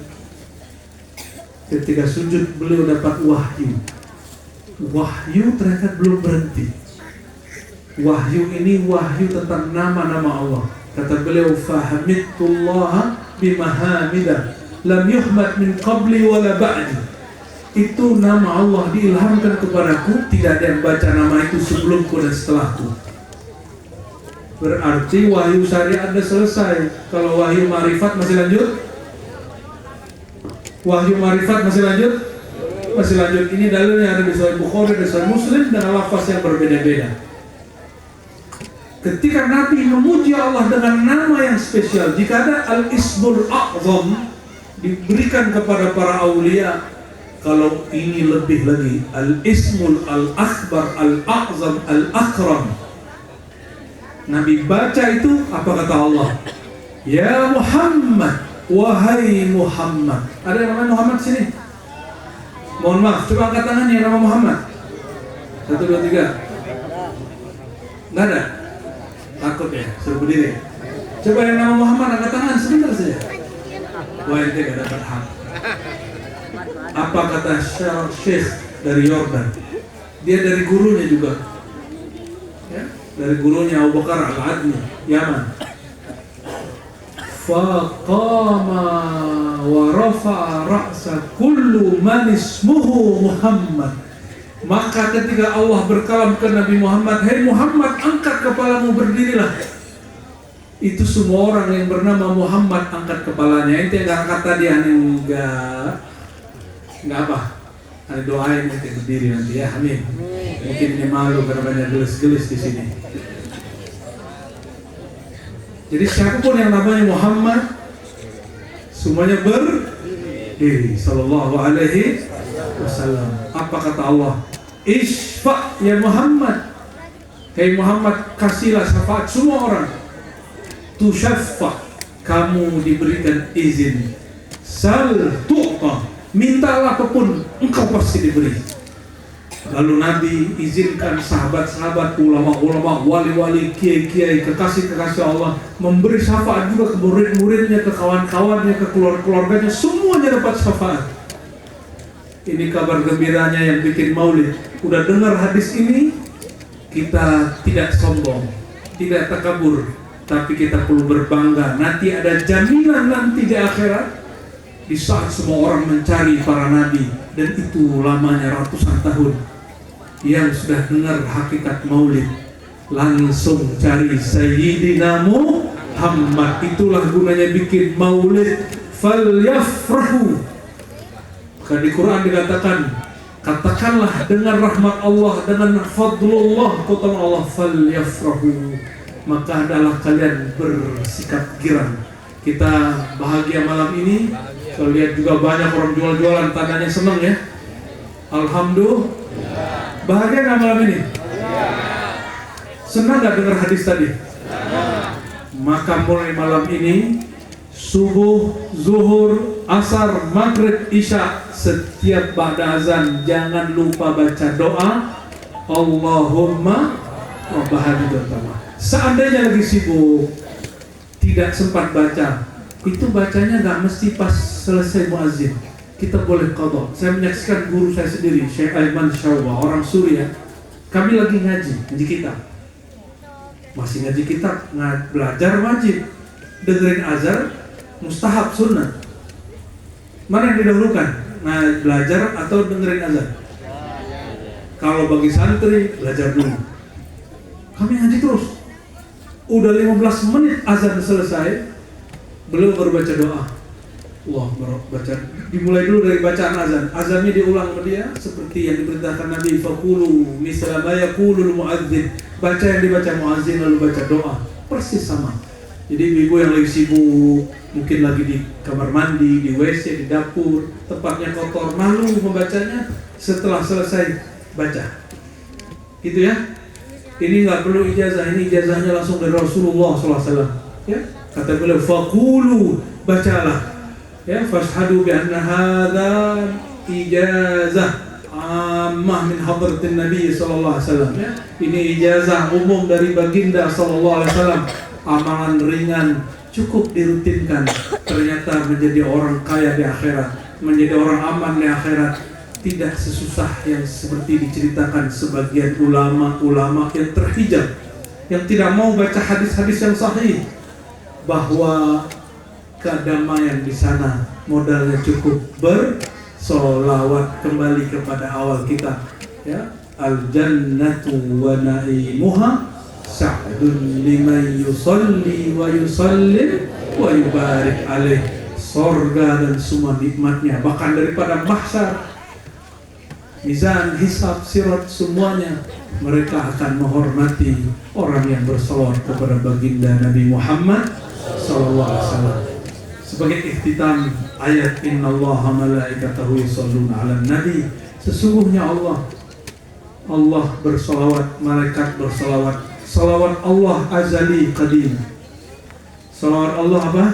Ketika sujud beliau dapat wahyu. Wahyu ternyata belum berhenti. Wahyu ini wahyu tentang nama-nama Allah. Kata beliau, fahamitullaha bimahamidah lam yuhmad min qabli wala ba'di. Itu nama Allah diilhamkan kepadaku, tidak ada yang baca nama itu sebelumku dan setelahku. Berarti wahyu syariat sudah selesai. Kalau wahyu marifat masih lanjut? Wahyu marifat masih lanjut? Masih lanjut. Ini dalilnya ada di Sahih Bukhari dan Sahih Muslim dengan lafaz yang berbeda-beda. Ketika Nabi memuji Allah dengan nama yang spesial, jika ada al-ismul a'zam diberikan kepada para aulia, kalau ini lebih lagi al-ismul al-akbar al-a'zam al-akram. Nabi baca itu, apa kata Allah? Ya Muhammad, wahai Muhammad. Ada yang namanya Muhammad sini? Mohon maaf, coba angkat tangannya nama Muhammad. 1, 2, 3. Nggak ada? Takut ya, suruh berdiri. Coba yang nama Muhammad angkat tangan sebentar saja. Wah, ente gak dapat hak. Apa kata Syekh dari Yordan? Dia dari gurunya juga, ya, dari gurunya Abu Bakar Al-Adni, Yaman. Faqama wa rafa'a ra'sa kullu man ismuhu Muhammad. Maka ketika Allah berkalam ke Nabi Muhammad, "Hei Muhammad, angkat kepalamu, berdirilah." Itu semua orang yang bernama Muhammad angkat kepalanya. Ente enggak angkat tadi, enggak apa? Ada doain ente berdiri nanti ya, amin. Mungkin ini malu karena banyak gelis-gelis di sini. Jadi siapapun yang namanya Muhammad, semuanya berdiri. Sallallahu alaihi wasallam. Apa kata Allah? Isfa ya Muhammad. Hei Muhammad, kasihlah syafaat semua orang. Tusyaffa, kamu diberikan izin. Sal tu'ta, mintalah apapun, engkau pasti diberi. Lalu Nabi izinkan sahabat-sahabat, ulama-ulama, wali-wali, kiai-kiai, kekasih-kekasih Allah memberi syafaat juga ke murid-muridnya, ke kawan-kawannya, ke keluarganya, semuanya dapat syafaat. Ini kabar gembiranya yang bikin maulid. Udah dengar hadis ini, kita tidak sombong, tidak takabur, tapi kita perlu berbangga. Nanti ada jaminan nanti di akhirat, di saat semua orang mencari para nabi, dan itu lamanya ratusan tahun. Yang sudah dengar hakikat maulid, langsung cari Sayyidina Muhammad. Itulah gunanya bikin maulid. Falyafrahu. Di Quran dikatakan, katakanlah dengan rahmat Allah, dengan fadlullah, kota Allah, falyafrahu, maka adalah kalian bersikap girang. Kita bahagia malam ini. Saya lihat juga banyak orang jual-jualan, tandanya senang ya. Alhamdulillah. Bahagia nggak malam ini? Senang nggak dengar hadis tadi? Maka mulai malam ini, subuh, zuhur, asar, maghrib, isya, setiap ba'da azan jangan lupa baca doa Allahumma rabb hadhihi tamah. Seandainya lagi sibuk, tidak sempat baca, itu bacanya nggak mesti pas selesai muazzin. Kita boleh qadha. Saya menyaksikan guru saya sendiri, Syekh Aiman Syawwa, orang Suriah. Kami lagi ngaji kitab. Masih ngaji kitab, belajar wajib. Dengerin azan mustahab sunnah. Mana yang didahulukan? Belajar atau dengerin azan? Kalau bagi santri, belajar dulu. Kami ngaji terus. Udah 15 menit azan selesai, beliau baru baca doa. Wah, baca. Dimulai dulu dari bacaan azan. Azannya diulang sama dia seperti yang diperintahkan Nabi, faqulu misla ma yaqulul muadzin. Baca yang dibaca muadzin lalu baca doa. Persis sama. Jadi ibu yang lagi sibuk, mungkin lagi di kamar mandi, di WC, di dapur, tempatnya kotor, malu membacanya, setelah selesai baca. Gitu ya. Ini nggak perlu ijazah, ini ijazahnya langsung dari Rasulullah SAW. Ya, kata beliau, faqulu, bacalah. Ya, fashhadu bi anna hadza ijazah ammah min hadratin Nabi sallallahu alaihi wasallam. Ya, ini ijazah umum dari baginda sallallahu alaihi wasallam. Amalan ringan, cukup dirutinkan. Ternyata menjadi orang kaya di akhirat, menjadi orang aman di akhirat, tidak sesusah yang seperti diceritakan sebagian ulama-ulama yang terhijab yang tidak mau baca hadis-hadis yang sahih, bahwa kedamaian di sana modalnya cukup bersolawat kembali kepada awal kita, ya. Al-jannatu wa na'imuha sa'dun liman yusalli wa yusallim wa yubarik alaih. Sorga dan semua nikmatnya, bahkan daripada mahsyar, mizan, hisab, sirat, semuanya mereka akan menghormati orang yang bersolawat kepada baginda Nabi Muhammad sallallahu alaihi wasallam. Sebagai ikhtitam ayat innallaha malaikatahu yusholluna 'alan nabi, sesungguhnya Allah bersolawat, malaikat bersolawat. Salawat Allah azali qadim. Salawat Allah apa?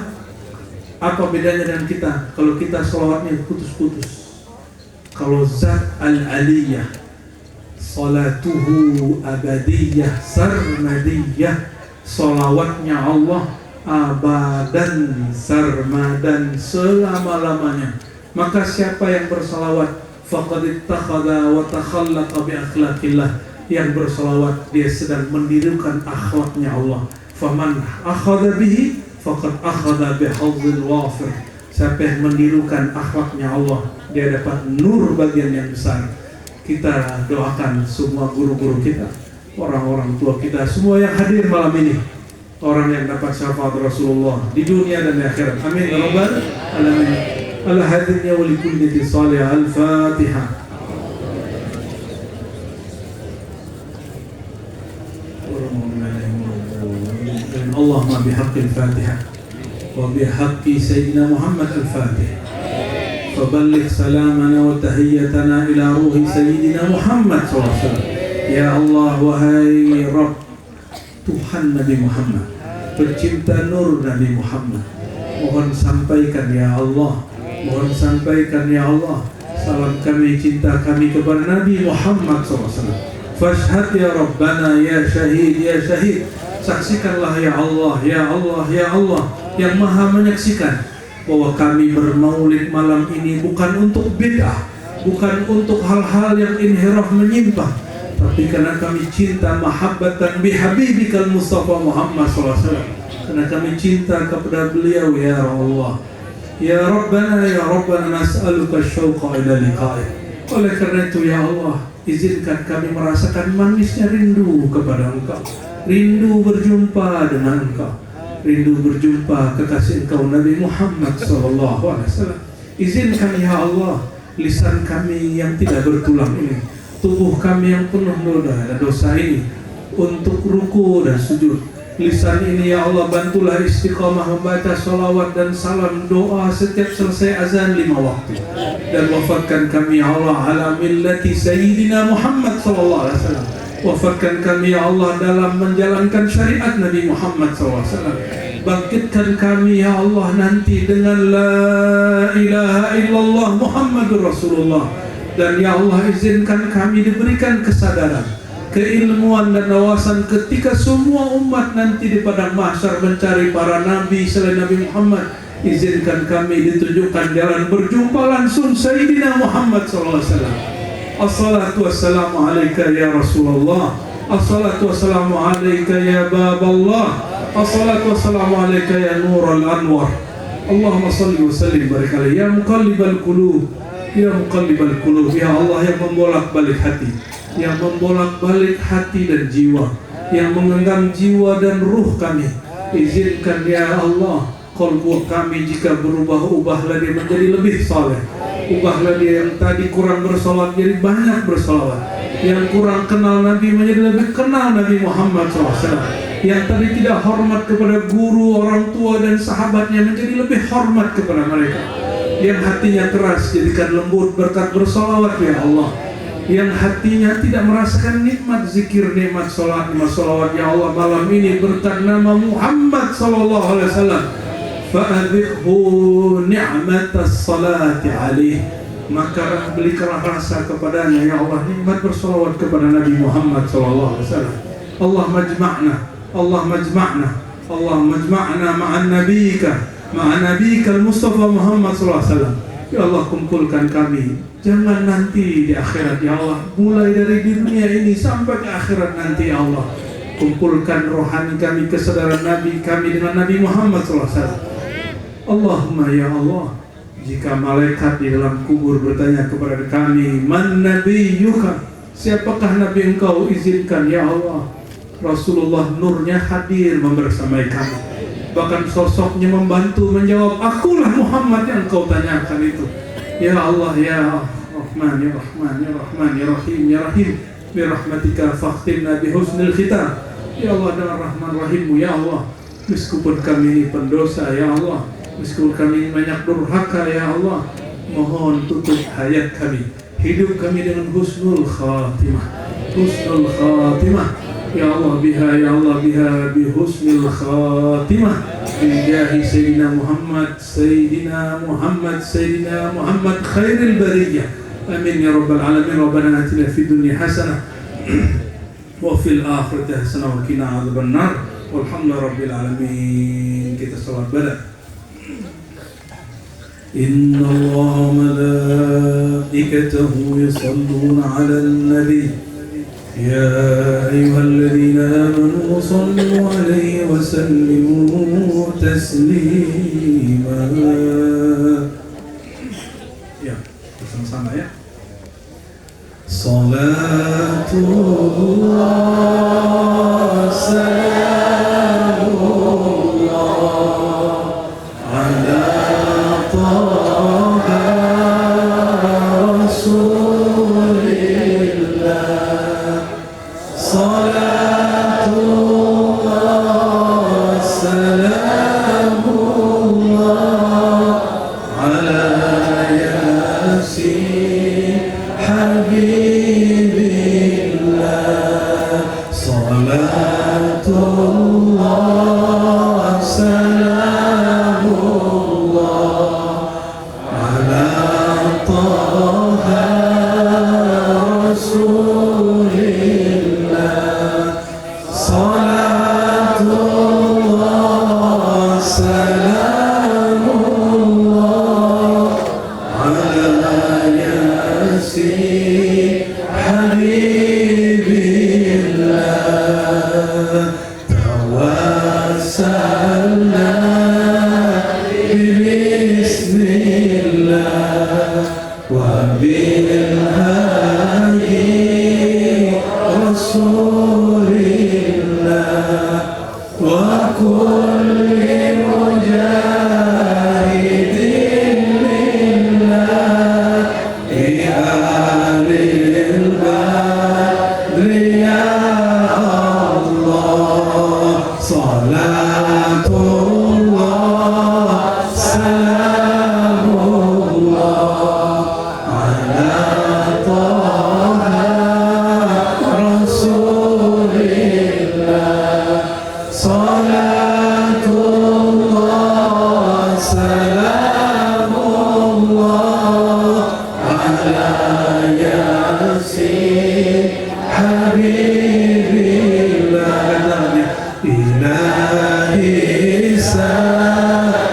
Apa bedanya dengan kita? Kalau kita salawatnya putus-putus. Kalau zat al-aliyah, salatuhu abadiyah sarmadiyah, salawatnya Allah abadan sarmadan, selama-lamanya. Maka siapa yang bersalawat faqad ittakhadha wa takhallaqa bi akhlaqillah, yang bersalawat dia sedang menirukan akhlaknya Allah. Faman akhadha bihi faqad akhadha bi hadzil wafir. Siapa yang menirukan akhlaknya Allah, dia dapat nur bagian yang besar. Kita doakan semua guru-guru kita, orang-orang tua kita, semua yang hadir malam ini, orang yang dapat syafaat Rasulullah di dunia dan di akhirat. Amin ya rabbal alamin. Ala hadirnya wa likulli niyyati salihah. Al-Fatihah. Allahumma bihaqqil Fatihah wa bihaqqi Sayyidina Muhammad al-Fatih faballigh salamana wa tahiyyatana ila ruhi Sayyidina Muhammad sallallahu alaihi wasallam. Ya Allah, wahai Rabb, Tuhan Nabi Muhammad, pencipta nur Nabi Muhammad, mohon sampaikan ya Allah, mohon sampaikan ya Allah salam kami, cinta kami kepada Nabi Muhammad SAW. Fashhad ya Rabbana ya syahid ya syahid, saksikanlah ya Allah, ya Allah, ya Allah yang maha menyaksikan bahwa kami bermaulid malam ini bukan untuk bid'ah, bukan untuk hal-hal yang inhiraf menyimpang, tapi karena kami cinta mahabbatan bihabibikal Mustafa Muhammad SAW, karena kami cinta kepada beliau ya Allah. Ya Rabbana nas'aluka syauqa ila liqa'ik. Oleh karena itu ya Allah, izinkan kami merasakan manisnya rindu kepada Engkau, rindu berjumpa dengan Engkau, rindu berjumpa kekasih Engkau Nabi Muhammad SAW. Izinkan ya Allah lisan kami yang tidak bertulang ini, tubuh kami yang penuh noda dan dosa ini untuk ruku dan sujud. Lisan ini ya Allah bantulah istiqamah membaca salawat dan salam doa setiap selesai azan 5 waktu. Dan wafatkan kami ya Allah ala millati Sayyidina Muhammad sallallahu alaihi wasallam. Wafatkan kami ya Allah dalam menjalankan syariat Nabi Muhammad sallallahu alaihi wasallam. Bangkitkan kami ya Allah nanti dengan la ilaha illallah Muhammadur Rasulullah. Dan ya Allah izinkan kami diberikan kesadaran, keilmuan dan wawasan ketika semua umat nanti di padang mahsyar mencari para nabi selain Nabi Muhammad. Izinkan kami ditunjukkan jalan berjumpa langsung Sayyidina Muhammad sallallahu alaihi wasallam. Assalatu wassalamu alaika ya Rasulullah. Assalatu wassalamu alaika ya Baballah. Assalatu wassalamu alaika ya Nurul Anwar. Allahumma salli wa sallim barik alaihi ya muqallibal qulub. Ya muqallibal qulub, ya Allah yang membolak-balik hati, yang membolak-balik hati dan jiwa, yang menggenggam jiwa dan ruh kami. Izinkan ya Allah qalbu kami jika berubah, ubahlah dia menjadi lebih saleh. Ubahlah dia yang tadi kurang bersolawat jadi banyak bersolawat, yang kurang kenal Nabi menjadi lebih kenal Nabi Muhammad SAW, yang tadi tidak hormat kepada guru, orang tua dan sahabatnya menjadi lebih hormat kepada mereka, yang hatinya keras jadikan lembut berkat bersolawat ya Allah, yang hatinya tidak merasakan nikmat zikir, nikmat sholat, nikmat sholawat ya Allah malam ini berkat nama Muhammad sallallahu alaihi wasallam, fa'adhiqhu ni'matas salati alaih, maka berikanlah rasa kepadanya ya Allah nikmat bersolawat kepada Nabi Muhammad sallallahu alaihi wasallam. Allah majma'na, Allah majma'na, Allah majma'na ma'an nabiyika, ma'an nabiyika al-Mustafa Muhammad sallallahu alaihi wasallam. Ya Allah kumpulkan kami, jangan nanti di akhirat ya Allah, mulai dari di dunia ini sampai ke akhirat nanti ya Allah. kumpulkan rohani kami, kesadaran Nabi kami dengan Nabi Muhammad SAW. Allahumma ya Allah, jika malaikat di dalam kubur bertanya kepada kami, man nabiyyuka, siapakah Nabi engkau, izinkan ya Allah, Rasulullah nurnya hadir membersamai kami, bahkan sosoknya membantu menjawab, akulah Muhammad yang engkau tanyakan itu. Ya Allah ya Rahman ya Rahman ya Rahman ya Rahim ya Rahim, birahmatika fakhtimna bihusnil khitam. Ya Allah, dengan Rahman Rahimmu ya Allah, meskipun kami ini pendosa ya Allah, meskipun kami ini banyak durhaka ya Allah, mohon tutup hayat kami, hidup kami dengan husnul khatimah, husnul khatimah ya Allah, biha ya Allah, biha bihusnul khatimah, bijahi Sayyidina Muhammad, Sayyidina Muhammad, Sayyidina Muhammad khairil bariyah. Amin ya rabbal alamin. Rabbana atina fid dunya hasanah wa fil akhirati hasanah wa qina adzabannar. Walhamdulillahi rabbil alamin. Kita salat bada. Inna Allaha wa malaikatahu yusalluna 'alan nabi. Ya ayyuhalladzina amanu sallu 'alaihi wa sallimu taslima. Ya, bersama-sama ya. Salatullah salamullah ala taha rasulillah. Salatullah salamullah ala yasin habibillah. Salatullah salamullah ala taha rasulillah. Salatullah salamullah ala yasin habibillah. Tawassalna bismillah wa bil hadi rasulillah wa kulli mujahidin lillah bi alil badri ya Allah. Salatullah salamullah ala taha rasulillah. Salatullah salamullah ala yasin habibillah. Ilahi salimil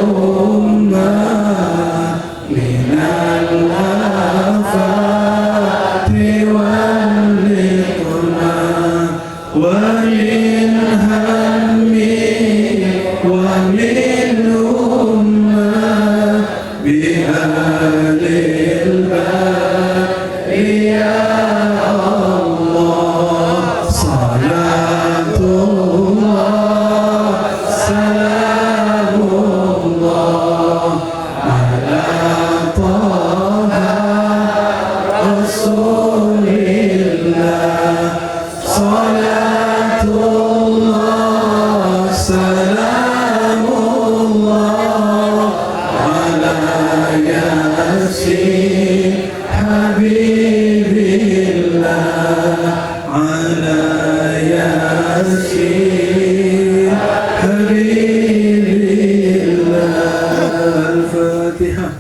ummah minal afati wal niqmah wa min hammi wa min ummah bi alil bari ya Allah. Salatullah salamullah ala taha rasulillah. Salatullah salamullah ala yasin habibillah. Ala yasin habibillah. Al-Fatihah.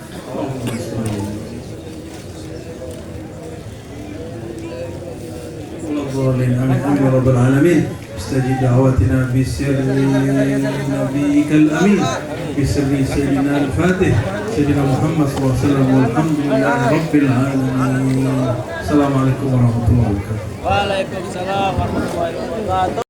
Amin ya rabbal alamin. Istajib da'watina bi sirri nabiyyikal amin, bi sirri sayyidina al-Fatih. sayyidina Muhammad SAW. Walhamdulillahirabbil alamin. Assalamualaikum warahmatullahi wabarakatuh. Waalaikumsalam warahmatullahi wabarakatuh.